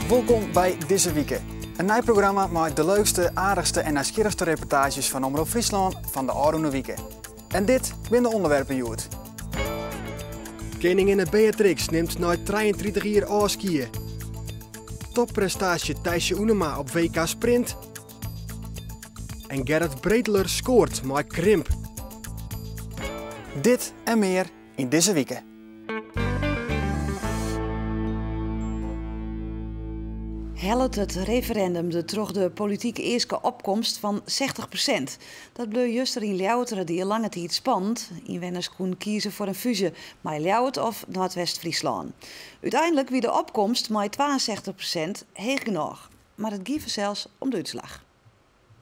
Welkom bij Deze Wieken. Een nieuw programma met de leukste, aardigste en nieuwsgierigste reportages van Omroep Friesland van de Oude Wieken. En dit zijn de onderwerpen Joet. Koningin Beatrix neemt na 33 jaar afskiën. Topprestatie Thijsje Oenema op WK Sprint. En Gerrit Breedler scoort met krimp. Dit en meer in Deze Wieken. Helpt het referendum de troch de politieke eerste opkomst van 60%. Dat bleef juster in Ljouwert die lange tijd spannend. Inwoners konden kiezen voor een fusie met Ljouwert of Noordwest-Friesland. Uiteindelijk wie de opkomst met 62% heeg genoeg. Maar het ging zelfs om de uitslag.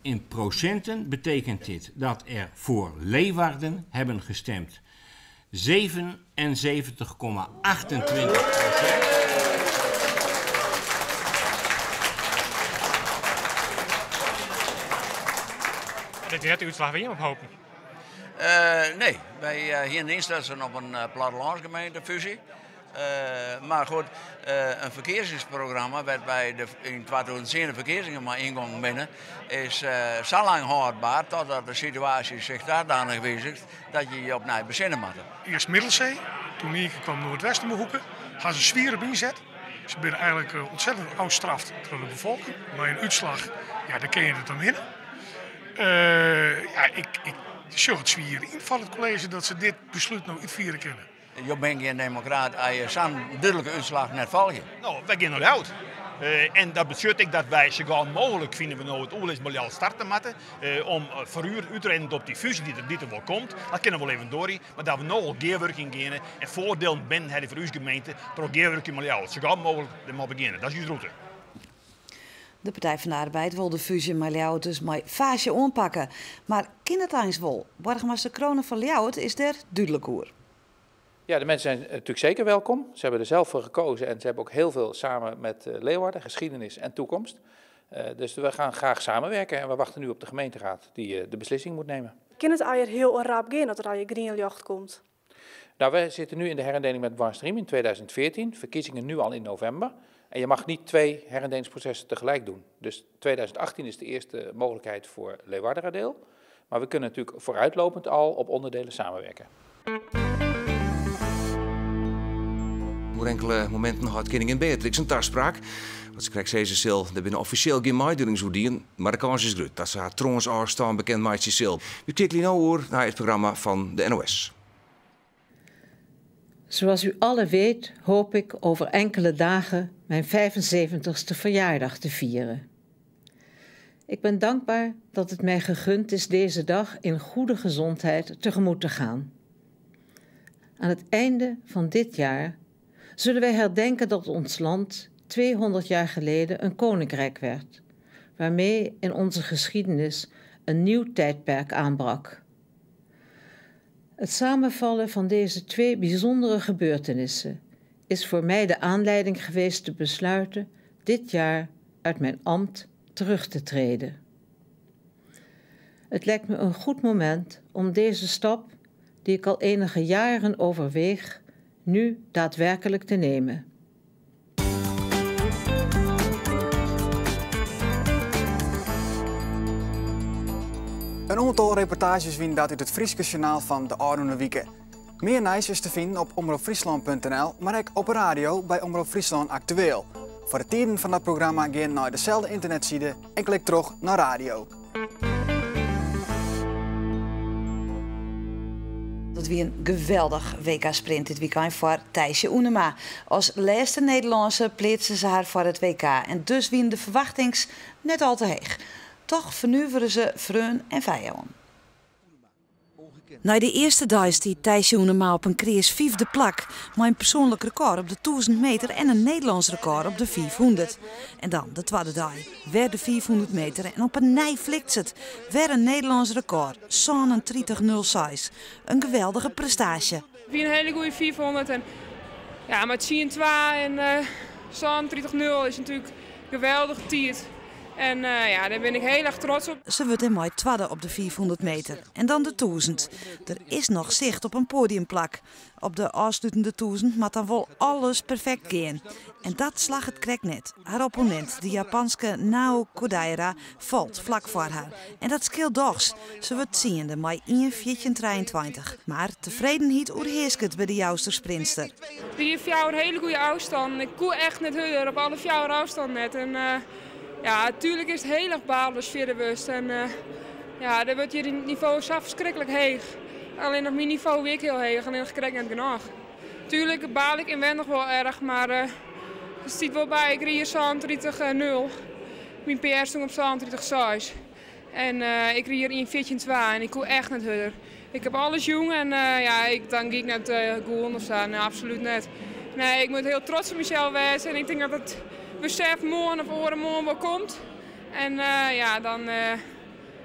In procenten betekent dit dat er voor Leeuwarden hebben gestemd 77,28%. Dat je het uitslag weer op hopen? Nee, wij hier in Instellingen op een plattelandsgemeentefusie. Maar goed, een verkiezingsprogramma werd bij in 2007 verkiezingen maar ingang binnen, is zo lang houdbaar totdat de situatie zich daardanig wijzigt dat je je opnieuw bezinnen moet. Eerst Middelzee, toen Mieke kwam Noordwest om de hoeken, gaan ze zwieren inzet. Ze zijn eigenlijk ontzettend oudstraft door de bevolking. Maar in uitslag, ja, dan ken je het dan winnen. Ik zag het zwieren in van het college dat ze dit besluit nou uitvieren kunnen. Je bent geen democraat als je zo'n duidelijke uitslag net volgt. Nou, wij gaan naar oud. En dat betekent dat wij zo gauw mogelijk vinden we nou het oorlogsmodel starten moeten. Om voor u uitredend op die fusie die er wel komt. Dat kennen we wel even door. Maar dat we nou al geerwerking gaan en voordelen binnen het voor uw gemeente. Door geerwerking met jou. Zo gauw mogelijk ermee beginnen. Dat is uw route. De Partij van de Arbeid wil de fusie met Ljouwert dus met fase aanpakken. Maar kindertijds wel. Burgemeester Kronen van Ljouwert is daar duidelijk over. Ja, de mensen zijn natuurlijk zeker welkom. Ze hebben er zelf voor gekozen en ze hebben ook heel veel samen met Leeuwarden, geschiedenis en toekomst. Dus we gaan graag samenwerken en we wachten nu op de gemeenteraad die de beslissing moet nemen. Kan het eigenlijk heel rap gaan dat er aan je greenjacht komt? Nou, we zitten nu in de herindeling met Warnstream in 2014, verkiezingen nu al in november. En je mag niet 2 herindelingsprocessen tegelijk doen. Dus 2018 is de eerste mogelijkheid voor Leeuwarden-radeel. Maar we kunnen natuurlijk vooruitlopend al op onderdelen samenwerken. Voor enkele momenten had koningin Beatrix een tarspraak. Wat ze krijgt Cecil, er binnen officieel geen meedoeningshoedien, maar de kans is groot dat ze haar troons afstaan bekend met Cecil. We kijken nu over naar het programma van de NOS. Zoals u alle weet, hoop ik over enkele dagen mijn 75ste verjaardag te vieren. Ik ben dankbaar dat het mij gegund is deze dag in goede gezondheid tegemoet te gaan. Aan het einde van dit jaar zullen wij herdenken dat ons land 200 jaar geleden een koninkrijk werd, waarmee in onze geschiedenis een nieuw tijdperk aanbrak. Het samenvallen van deze 2 bijzondere gebeurtenissen is voor mij de aanleiding geweest te besluiten dit jaar uit mijn ambt terug te treden. Het lijkt me een goed moment om deze stap, die ik al enige jaren overweeg, nu daadwerkelijk te nemen. Een aantal reportages winnen dat uit het Frieske journaal van de Oude Wieken. Meer nieuws is te vinden op omroepfriesland.nl, maar ook op radio bij Omroep Friesland Actueel. Voor de tijden van dat programma gaan naar dezelfde internetsite en klik terug naar radio. Dat weer een geweldig WK-sprint dit weekend voor Thijsje Oenema. Als laatste Nederlandse plaatste ze haar voor het WK en dus wien de verwachtings net al te heeg. Toch vernuiveren ze vreun en vijanden. Na de eerste dag stiet Thijsje Oenema op een krees 5e plak, maar een persoonlijk record op de 1000 meter en een Nederlands record op de 400. En dan de tweede dag, weer de 400 meter en op een nij flikt het. Weer een Nederlands record, 37,06. Een geweldige prestatie. Weer een hele goede 400 en ja, met 10-2 en 37,0 is natuurlijk geweldig tijd. En ja, daar ben ik heel erg trots op. Ze wordt in mei tweede op de 400 meter. En dan de 1000. Er is nog zicht op een podiumplak. Op de afsluitende 1000 moet dan wel alles perfect gaan. En dat slag het krek net. Haar opponent, de Japanse Nao Kodaira, valt vlak voor haar. En dat scheelt dochs. Ze wordt ziende met 1:14:23. Maar tevredenheid oerheerst het bij de jouster sprintster. Die 4 een hele goede afstand. Ik koe echt net huller op alle 4 afstand net. En ja, natuurlijk is het heel erg balen als vierde wust. En ja, dan wordt hier het niveau zo verschrikkelijk heeg. Alleen op mijn niveau weer heel heeg, alleen nog krijg ik net genoeg. Tuurlijk baal ik inwendig wel erg, maar het stiet wel bij. Ik reed hier 37-0. Mijn PR stond op 37-6. En ik reed hier in 14-2 en ik koe echt net huller. Ik heb alles jong en ja, dan ga ik net goal of zo. Nee, absoluut net. Nee, ik moet heel trots op mezelf wezen en ik denk dat het besef morgen of overmorgen wel komt. En ja, dan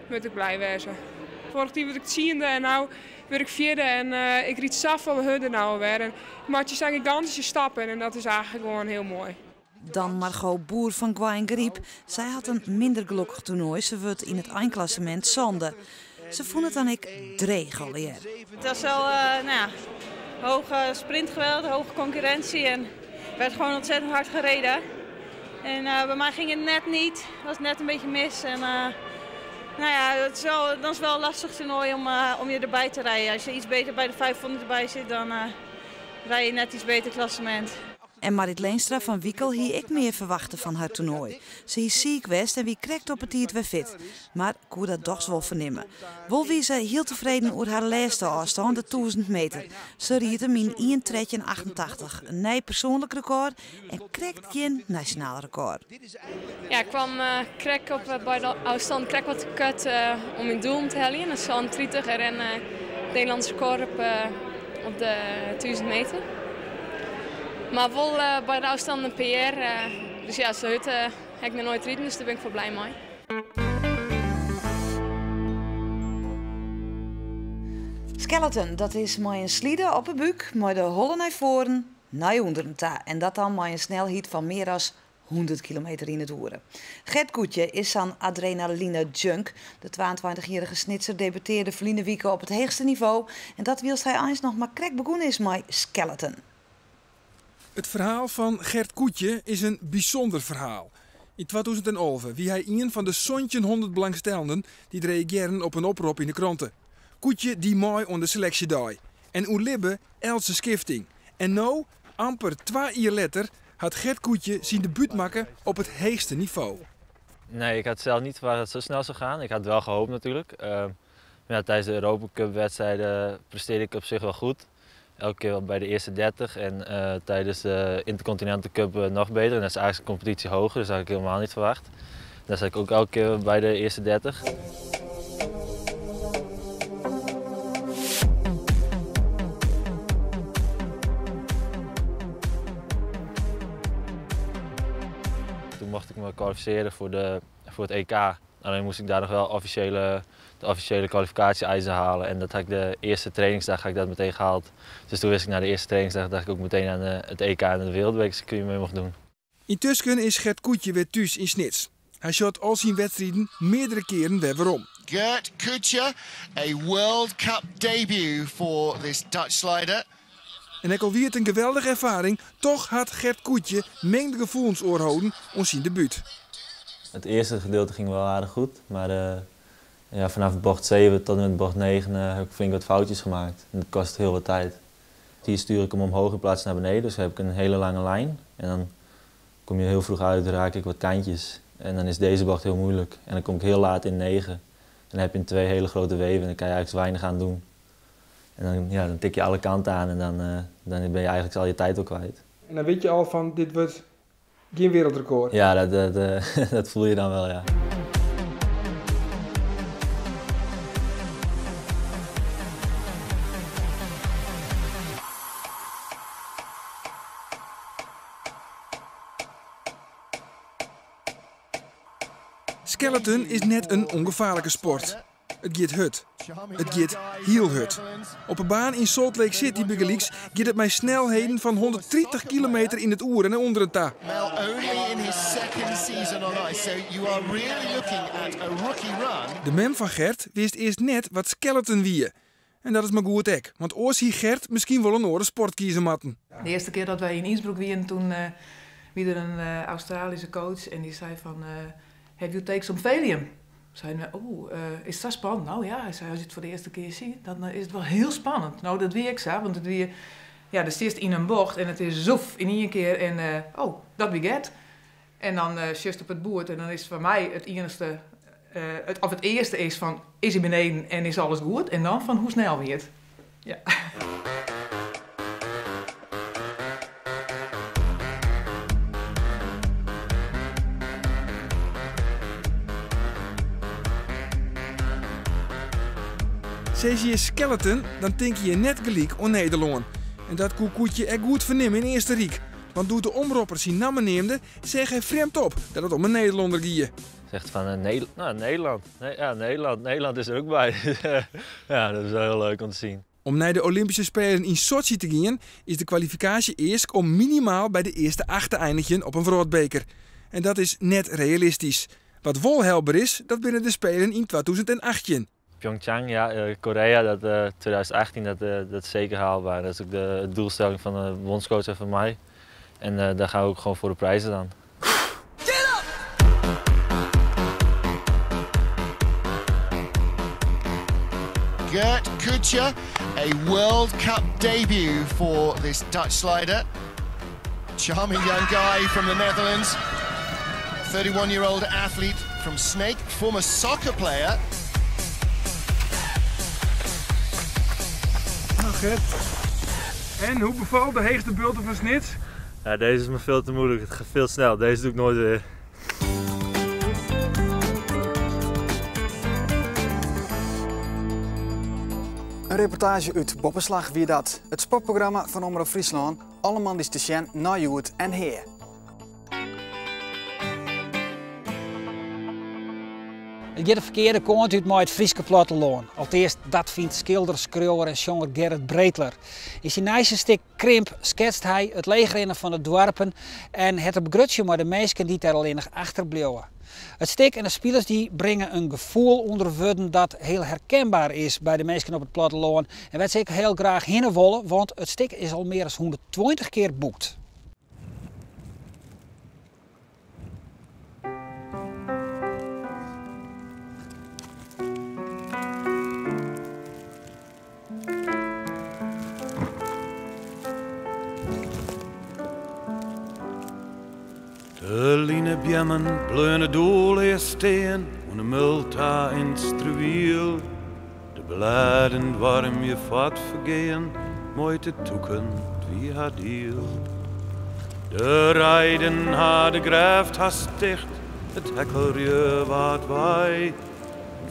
moet ik blij wezen. Vorig jaar werd ik tiende en nu werd ik vierde en ik riet zelf wel hudden nou weer. En Martje zijn gigantische stappen en dat is eigenlijk gewoon heel mooi. Dan Margot Boer van Gwaien Griep. Zij had een minder gelukkig toernooi. Ze wordt in het eindklassement zonde. Ze vond het dan ik dreig alweer. Het was wel nou ja, hoge sprintgeweld, hoge concurrentie en werd gewoon ontzettend hard gereden. En bij mij ging het net niet, het was net een beetje mis. En, nou ja, dan is wel een lastig toernooi om je erbij te rijden. Als je iets beter bij de 500 erbij zit, dan rij je net iets beter klassement. En Marit Leenstra van Wiekel hier ik meer verwachten van haar toernooi. Ze is ziek west en wie krekt op het hier weer fit. Maar koe dat dochs wel vernemen. Wel wie ze heel tevreden over haar laatste afstand, de 1000 meter. Ze riet hem in 1:13:88. Een nieuw persoonlijk record en krekt geen nationaal record. Ja, ik kwam krek op bij de afstand krek wat kut om in doel te halen. Dat is zo'n 30 en Nederlands record op de 1000 meter. Maar wel bij de afstand een PR. Dus ja, zo heb ik nog nooit rijden, dus daar ben ik voor blij mee. Skeleton, dat is met een sliede op de buik, met de hollen naar voren, naar onderen ta. En dat dan met een snelheid van meer dan 100 kilometer in het uur. Gert Koetje is zo'n adrenaline junk. De 22-jarige snitser debuteerde verleden week op het hoogste niveau. En dat wilst hij eens nog maar krek begonnen is met Skeleton. Het verhaal van Gert Koetje is een bijzonder verhaal. In 2011 wie hij een van de 100 belangstellenden die reageren op een oproep in de kranten. Koetje die mooi onder selectiedag. En oerlibbe Else Skifting. En nou, amper 2 jaar later, had Gert Koetje zijn debuut maken op het hoogste niveau. Nee, ik had zelf niet verwacht dat het zo snel zou gaan. Ik had het wel gehoopt natuurlijk. Ja, tijdens de Europa Cup wedstrijden presteerde ik op zich wel goed. Elke keer wel bij de eerste 30 en tijdens de Intercontinental Cup nog beter. En dat is eigenlijk een competitie hoger, dus dat had ik helemaal niet verwacht. Dan zat ik ook elke keer bij de eerste 30. Toen mocht ik me kwalificeren voor het EK. Alleen moest ik daar nog wel de officiële kwalificatie-eisen halen. En dat had ik de eerste trainingsdag ik dat meteen gehaald. Dus toen wist ik na de eerste trainingsdag dat ik ook meteen aan het EK en de wereldbekercircuit mee mocht doen. Intussen is Gert Koetje weer thuis in Snits. Hij shot al zijn wedstrijden meerdere keren weer waarom. Gert Koetje, a World Cup debut for this Dutch slider. En ook al wie het een geweldige ervaring, toch had Gert Koetje mengde gevoelens oorhouden om zijn debuut. Het eerste gedeelte ging wel aardig goed, maar ja, vanaf bocht 7 tot en met bocht 9 heb ik flink wat foutjes gemaakt. En dat kost heel wat tijd. Hier stuur ik hem omhoog in plaats naar beneden, dus heb ik een hele lange lijn. En dan kom je heel vroeg uit, raak ik wat kantjes. En dan is deze bocht heel moeilijk. En dan kom ik heel laat in 9. En dan heb je 2 hele grote weven en dan kan je eigenlijk weinig aan doen. En dan tik je alle kanten aan en dan ben je eigenlijk al je tijd al kwijt. En dan weet je al van dit wordt geen wereldrecord? Ja, dat voel je dan wel, ja. Skeleton is net een ongevaarlijke sport. Het gaat hut. Het gaat heel hut. Op een baan in Salt Lake City begelijks gaat het met snelheden van 130 km in het uur en onder een ta. Mel only in his second season on ice, so you are really looking at a rookie run. De mem van Gert wist eerst net wat skeleton wie. En dat is maar goed ek, want oors hier Gert misschien wel een oren sport kiezen matten. De eerste keer dat wij in Innsbruck waren, toen wie er een Australische coach en die zei van, have you taken some Valium? Zeiden we, is dat spannend? Nou ja, hij zei, als je het voor de eerste keer ziet, dan is het wel heel spannend. Nou, dat weet ik zo, want het weer, ja, er zit in een bocht en het is zoef in één keer en, dat wie get. En dan just op het boord en dan is voor mij het enigste, het eerste is van, is hij beneden en is alles goed? En dan van, hoe snel weer het? Ja. Zeg je skeleton, dan denk je net gelijk aan Nederland. En dat koekoetje er goed vernemen in Eerste Riek. Want doet de omropper zijn namen neemde, zeg hij vreemd op dat het om een Nederlander gie. Zegt van Nederland. Nederland is er ook bij. Ja, dat is wel heel leuk om te zien. Om naar de Olympische Spelen in Sochi te gaan, is de kwalificatie eerst om minimaal bij de eerste 8 te eindigen op een wereldbeker. En dat is net realistisch. Wat wel helder is, dat binnen de Spelen in 2018. Pyeongchang, ja, Korea, dat 2018, dat is zeker haalbaar. Dat is ook de doelstelling van de bondscoach en van mij. En daar gaan we ook gewoon voor de prijzen dan. Gert Kutscher, a World Cup debut for this Dutch slider. Charming young guy from the Netherlands. 31-year-old athlete from Snake, former soccer player. Nou Gert, en hoe bevalt de heegste bulten van Snits? Ja, deze is me veel te moeilijk, het gaat veel snel. Deze doe ik nooit weer. Een reportage uit Boppenslag wie dat. Het sportprogramma van Omroep Friesland. Allemaal die station naar Joet en Heer. Het gaat de verkeerde kant uit met het Frieske platteland. Allereerst dat vindt schilder, schreeuwer en zanger Gerrit Breitler. In zijn nieuwste stuk Krimp schetst hij het leegrennen van de dorpen en het begrutje met de mensen die daar alleen nog achterblijven. Het stuk en de spelers die brengen een gevoel onder woorden dat heel herkenbaar is bij de mensen op het platteland. En wij zeker heel graag heen willen, want het stuk is al meer dan 120 keer boekt. De linebjemmen bleunen doel eerst steen, en de multa instruiel. De bladen warm je vat vergeen, mooi te toeken wie haar diel. De rijden haar de grijft haast dicht, het hekkelje wat wij.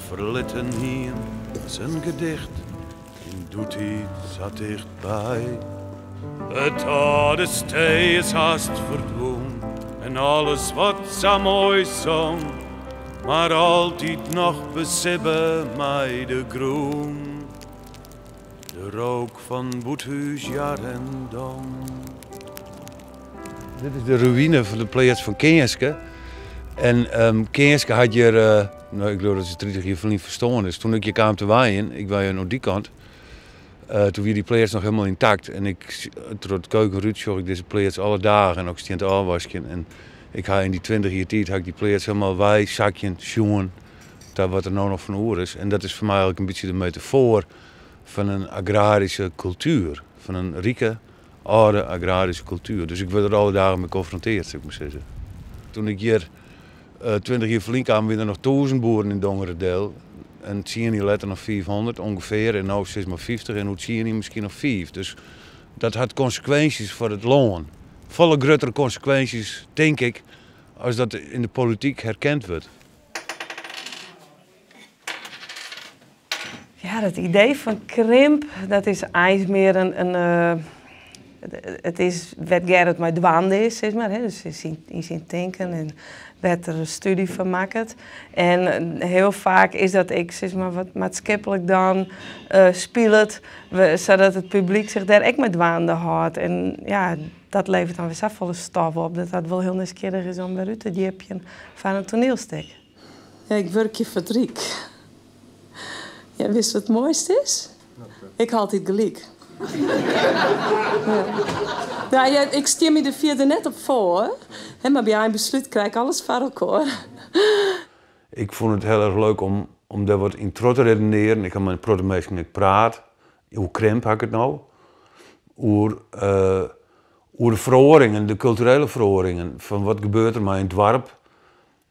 Verlitten hier zijn gedicht, in doet hij zat dichtbij. Het oude stee is haast verdwenen. En alles wat zo mooi zong, maar altijd nog besibben mij de groen. De rook van Boethuis jaren dong. Dit is de ruïne van de plaats van Keenske. En Keenske had hier, nou, ik geloof dat ze 30 jaar verliefd verstaan is. Toen ik hier kwam te waaien, ik was aan die kant. Toen was die plaats nog helemaal intact. En door het keukenruut zag ik deze plaats alle dagen en ook stond het afwasken. En ik had in die 20 jaar tijd die plaats helemaal wij, zakje, schoen, dat wat er nou nog van oor is. En dat is voor mij eigenlijk een beetje de metafoor van een agrarische cultuur. Van een rieke, oude agrarische cultuur. Dus ik word er alle dagen mee geconfronteerd, zou ik maar zeggen. Toen ik hier 20 jaar verleden kwam, waren er nog 1000 boeren in Dongeredeel. En zie je letter nog 400 ongeveer en nu is maar 50 en hoe zie je misschien nog 5. Dus dat had consequenties voor het loon. Volle grotere consequenties, denk ik, als dat in de politiek herkend wordt. Ja, het idee van krimp, dat is eigenlijk meer het is wat Gerrit met dwaande is, zeg maar. Hè? Dus in zijn denken en wat er een studie van maakt. En heel vaak is dat ik, zeg maar, wat maatschappelijk dan speelt, zodat het publiek zich daar ook met dwaande houdt. En ja, dat levert dan weer zoveel stof op, dat dat wel heel nieuwsgierig is om weer uit te diepje van een toneelstuk. Ja, ik werk je verdriet. Ja, wist wat het mooiste is? Ik haal dit gelijk. Ja. Ja, ik stier me de vierde net op voor, hè? Maar bij een besluit krijg ik alles voor elkaar. Ik vond het heel erg leuk om daar wat in te redeneren. Ik heb met protemeesten praat. Hoe krimp heb ik het nou? Over de verhoringen, de culturele verhoringen. Van wat gebeurt er maar in het dorp?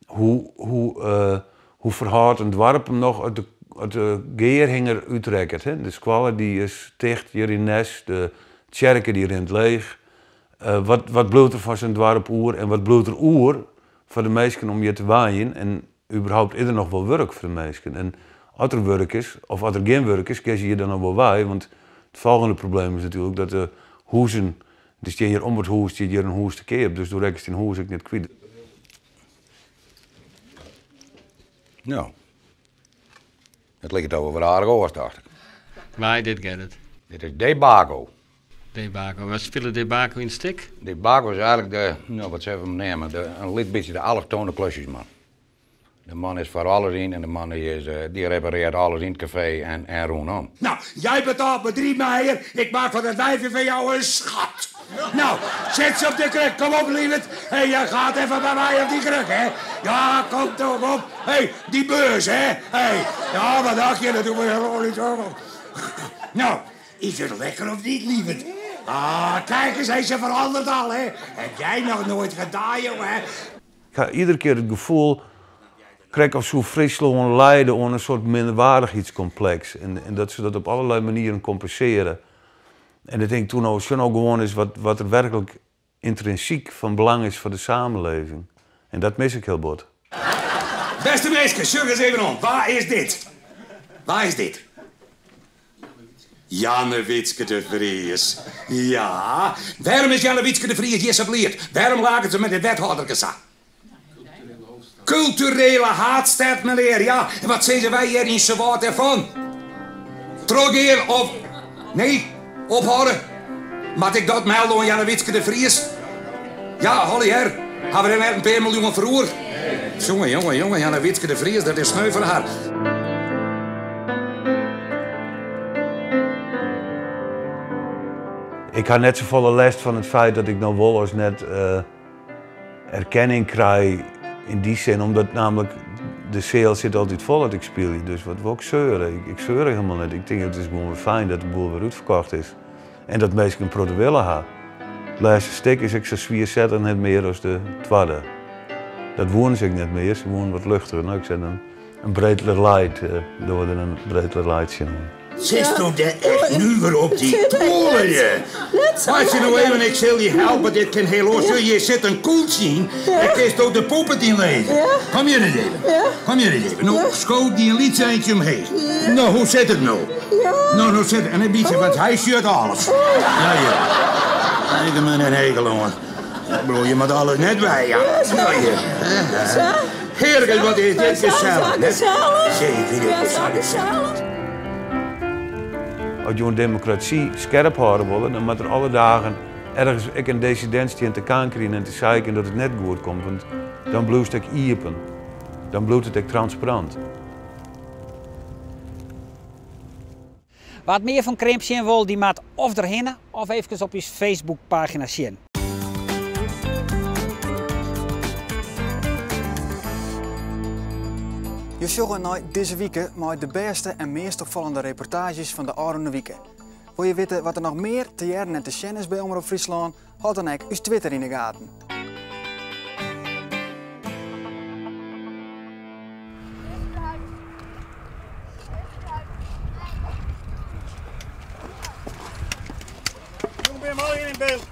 Hoe verhoudt een dorp hem nog uit de geerhinger uitrekken? Hè? De squallen die is dicht hier in Nes, de kerken die rent leeg. Wat bloedt er van zijn dorp oer en wat bloedt er oer voor de mensen om je te waaien? En überhaupt is er nog wel werk voor de mensen. En als er werk is, of als er geen werk is, kies je dan nog wel waaien. Want het volgende probleem is natuurlijk dat de huizen, dus je hier om het huis, je hier een huis te keer, dus door rekst in huis ik niet kwijt. Nou, het ligt over aardig oors, dacht ik. Waar dit Gerrit? Dit is Debaco. Debaco. Wat speelde Debaco in het stik? Debaco is eigenlijk de, nou wat zeggen we hem nemen, een licht beetje de allochtone klusjesman. De man is voor alles in en de man die repareert alles in het café en rondom. Nou, jij betaalt me 3 meijer, ik maak van het wijfje van jou een schat. Nou, zet ze op de kruk, kom op lieverd. Hé, je gaat even bij mij op die kruk, hè. Ja, kom toch op. Hé, die beurs, hè. Hé, ja, wat dacht je, dat doen we helemaal niet zo. Nou, is het lekker of niet, lieverd? Ah, kijk eens, hij is veranderd al, hè. Heb jij nog nooit gedaan, jongen, hè? Ik ga iedere keer het gevoel krijg of zo Friesland lijden onder een soort minderwaardigheidscomplex. En dat ze dat op allerlei manieren compenseren. En ik denk toen ook gewoon is wat er werkelijk intrinsiek van belang is voor de samenleving. En dat mis ik heel bot. Beste meisje, zeg eens even om. Waar is dit? Waar is dit? Janne Witske de Vries. Ja, waarom is Janne Witske de Vries geëstableerd? Waarom lagen ze met de wethouder gezet? Culturele haatstad, meneer, ja. En wat zeggen wij hier in Sewaard ervan? Teruggeven of... Nee, ophouden. Mag ik dat melden aan Janne Witske de Vries? Ja, Holly, her. Hebben we er net een paar miljoen verroerd? Jongen, Janne Witske de Vries, dat is sneu voor haar. Ik had net zo volle last van het feit dat ik nou wel eens net erkenning krijg. In die zin, omdat namelijk de sale zit altijd vol dat ik speel. Dus wat wil ik zeuren? Ik zeur helemaal niet. Ik denk het is gewoon fijn dat de boel weer uitverkocht is. En dat mensen een product willen hebben. Het laatste stuk is ik zo zwier zetten net meer als de tweede. Dat wonen ze net meer, ze wonen wat luchtiger. Nou, ik zet een breedler light, door een breedler light zien. Ze stond er echt nu weer op die toren, je. Als je nou even, ik zal je helpen, dit kan heel los. Je zit een koel zien, en kun je ook de poppen in leven. Kom hier eens even. Kom hier eens even. Nou, schoot die een liedje eentje omheen. Nou, hoe zit het nou? Nou zit het. En een beetje, want hij shirt alles. Ja. Ik heb me een hekel, jongen. Ik bedoel, je moet alles net bij, ja. Nou, heerlijk, wat is dit gezellig. Zeker, dit is gezellig. Als je een democratie scherp houden willen, dan moet er alle dagen ergens een dissident in te kankeren en te zeiken dat het net goed komt. Want dan bloest ik iepen. Dan bloedt het transparant. Wat meer van Krimp zien wil, die maakt of erheen of even op je Facebookpagina zien. Je zult nooit deze week maar de beste en meest opvallende reportages van de Oranje Wieken. Wil je weten wat er nog meer te jaren en te zien is bij Omroep Friesland? Houd dan ook uw Twitter in de gaten. Kom maar hier in beeld.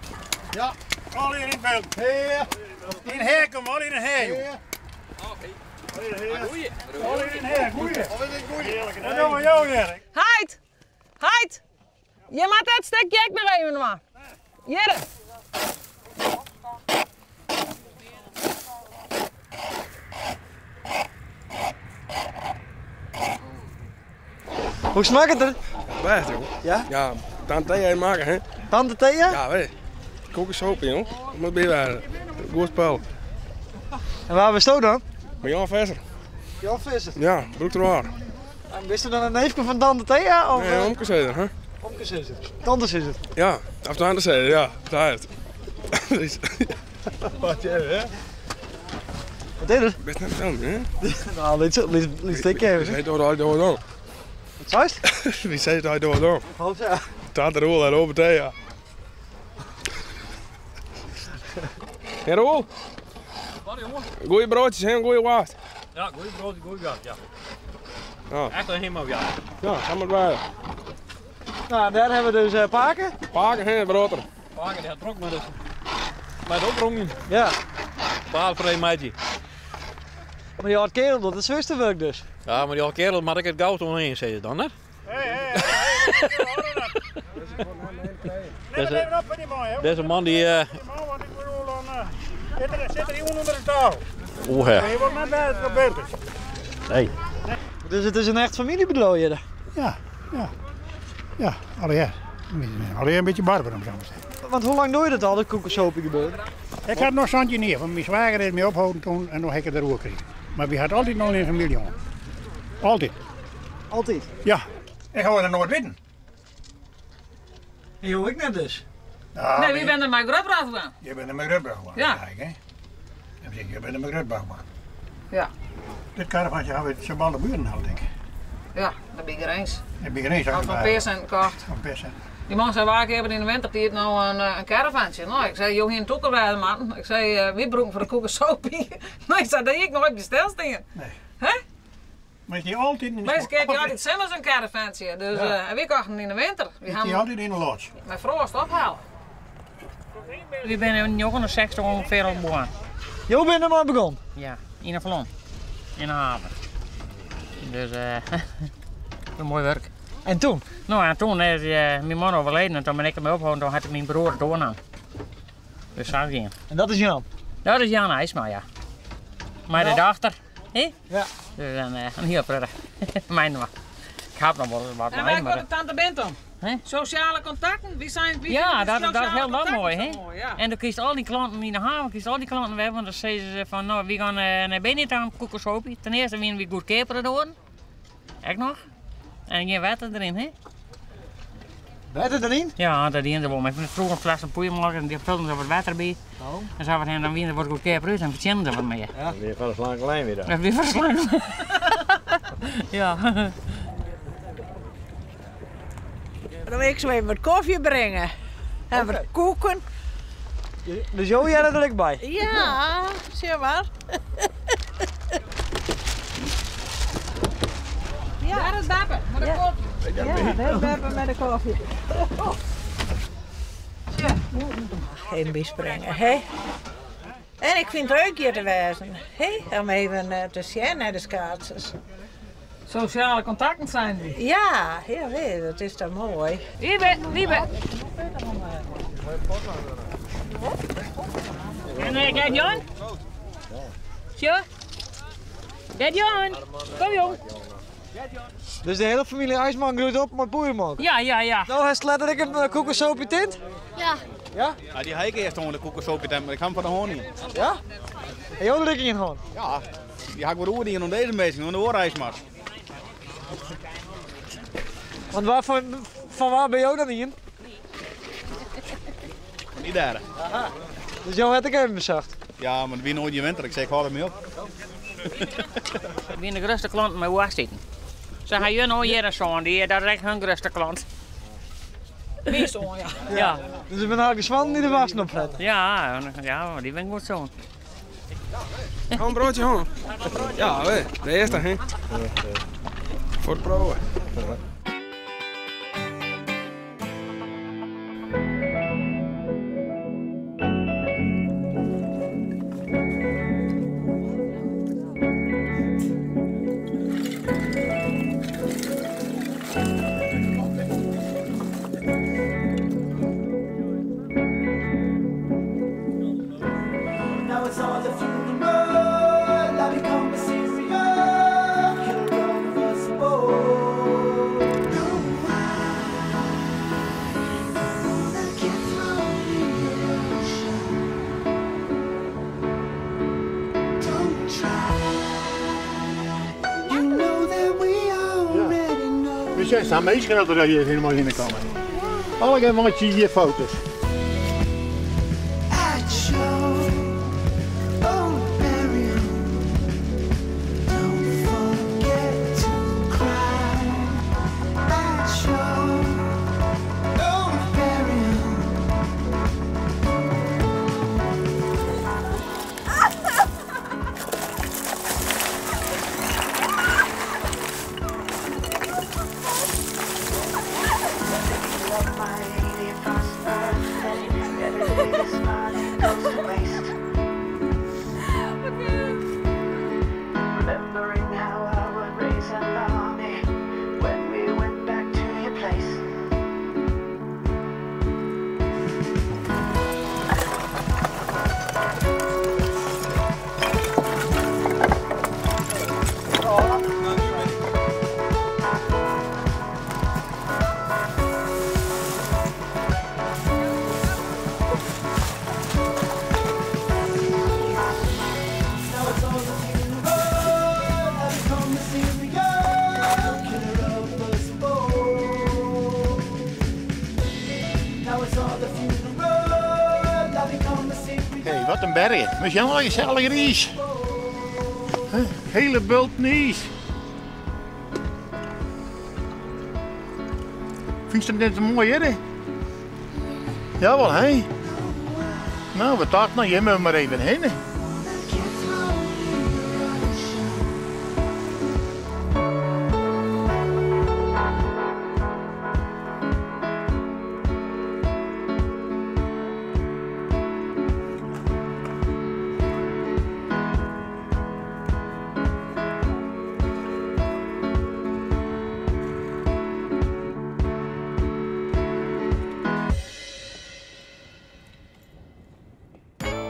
Ja, al hier in beeld. Heer. In her, kom al in een her, joh. Goeie. Dat doen we jou, Erik. Heid! Je maakt het stukje ik nog even maar. Jere! Hoe smaakt het er? Best, joh. Ja? Ja, tante Thea maken, hè? Tante Thea? Ja, weet je. Kokossoep, joh. Dat moet bij waren. Goed spel. En waar was je dan? Bij Jan Visser. Jan Visser? Ja, Broekterwaar. En wist je dan een neefje van tante Thea? Of, Nee, omke zitten, hè? Omke zitten. Tante zitten. Ja, of tante zitten, ja. Daar is het. Wat jij, hè? Wat is het? Best net film, hè? Nou, liet ik even. Wie zei door hij door dan? Wat zei je? Wie zei hij door dan? Oh, ja. Tante Roel en Robert Thea. Hé Roel? Wat jongen? Goeie broodjes, hè? Goeie waard. Ja, goeie broodjes, goeie gast, ja. Ja. Echt een helemaal, ja. Ja, ga maar bij. Nou, daar hebben we dus Paken. Paken, hè, broter. Paken, die had trok met de oprongen. Ja. Paal voor een meidje. Maar die had kerel, dat is zusterwerk dus. Ja, maar die had kerel, maar ik het goud omheen, zei je dan, hè? Deze man die... Zit er iemand onder de tafel? Oeh, hè. Je wordt net bij het gebeurd. Nee. Dus het is een echt familiebedrijf hier. Ja, ja. Ja, alweer. Alweer een beetje barber om zo te zeggen. Want hoe lang doe je dat al, dat koekensopie gebeuren? Ik had nog zo'n neer, want mijn zwager heeft me opgehouden toen en nog heb ik het er ook gekregen. Maar we hadden altijd nog een familie, jongen. Altijd. Altijd? Ja. Ik ga er nooit weten. Hier hoor ik net dus. Ja, Nee, wie bent er mijn grutbraad gedaan? Je bent er mijn grutbraad gedaan. Ja. Kijk, hè. Dan zeg ik, je bent er mijn grutbraad gedaan. Ja. Dit caravantje hebben we zo'n de buren al, denk ik. Ja, dat ben ik er eens. Dat ben ik er eens. Had van Peersen gekocht. Van Peersen. Die man zei, waar hebben in de wintertijd nou een caravantje? Nou, ik zei, joh, hier een toekelrijden, man. Ik zei, wie broeken voor de koekensopie? Nou, ik zei, dat ik nooit besteld dingen. Nee. Hè? Maar is die altijd in de Meestal keer die altijd zelfs een caravantje. Dus Ja. en we kochten in de winter. Is die altijd in de lodge? Mijn vrouw was het ophalen. We zijn in 69 ongeveer al begonnen. Jo bent er maar begonnen? Ja, in een vlon. In de haven. Dus een mooi werk. En toen? Nou, en toen is mijn man overleden en toen ben ik hem opgehouden, toen had ik mijn broer doorgenomen. Dus zag je. En dat is Jan? Dat is Jan IJsma, ja. Maar de dochter, hè? Ja. Dus een heel prettig. Mijn nog. Ik heb nog wel wat En bij, wij maar... worden tante Benton. Sociale contacten, wie zijn Ja, dat is heel mooi, mooi, hè? ja. En dan kiest al die klanten in de haven, kiest al die klanten weg, want dan zeggen ze van, nou, we gaan naar binnen aan koekensopie. Ten eerste winnen we goed keperen door. Echt nog. En geen water erin, hè? Water erin? Ja, dat dienen ze wel. Maar ik vroeg een fles een poeienmelk en die vulden er wat water bij. Oh. En zo wat hen dan winnen wordt goed keper uit en verzinnen ze wat mee. Ja. Weer van de slanke lijn weer dan. Dat weer van de slanke ja. Dan wil ik zo even wat koffie brengen. En wat koeken. Dus Jo, jij er ook bij? Ja, zeg maar. Ja, daar is Beppe, met de koffie. Ja, daar is Beppe met de koffie. Ja, geen biesbrengen, hè? En ik vind het leuk hier te wezen, hè? Om even te zien naar de schaatsers. Sociale contacten zijn die. Ja, heel weer, dat is dan mooi. Lieve. En kijk Jan? Zo? Kijk Jan? Kom jong. Dus de hele familie IJsman groeit op met poeienmelk? Ja. Nou, heeft letterlijk een koekensopie tint? Ja. Ja? Ja, die heike heeft gewoon de koekensopie tint, maar ik ga hem van de honing. Ja? En jou druk je in gewoon? Ja, die ga ik weer oordelen om deze mensen, om de oorreismars. Want van waar ben jij dan hier? Van die derde. Aha. Dus jou had ik even bezocht? Ja, maar wie nooit je winter, ik zeg, ik hou er mee op. Wie de grootste klant met was zitten. Ze gaan je nou hier zo'n, dat is echt hun grootste klant. Wie zo'n, ja. Ja. Dus ik ben eigenlijk zwan die de wassen opzetten? Ja, maar die ben goed zo'n. Gewoon een broodje, gewoon. Ja, de eerste, hè? Voor het proeven. Dus jij staat meeschelden dat je helemaal in de kamer. Alle maatje hier foto's. Hé, wat een berg. Moet je allemaal gezellig ries. Hele bult nies. Vind je het net mooi, hè? Jawel, hé. Nou, wat dacht nou? Je moet maar even heen.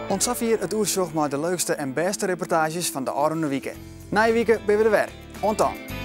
Ons hier het oerzocht maar de leukste en beste reportages van de Aaroner Wieken. Na je weken ben we er weer. On dan.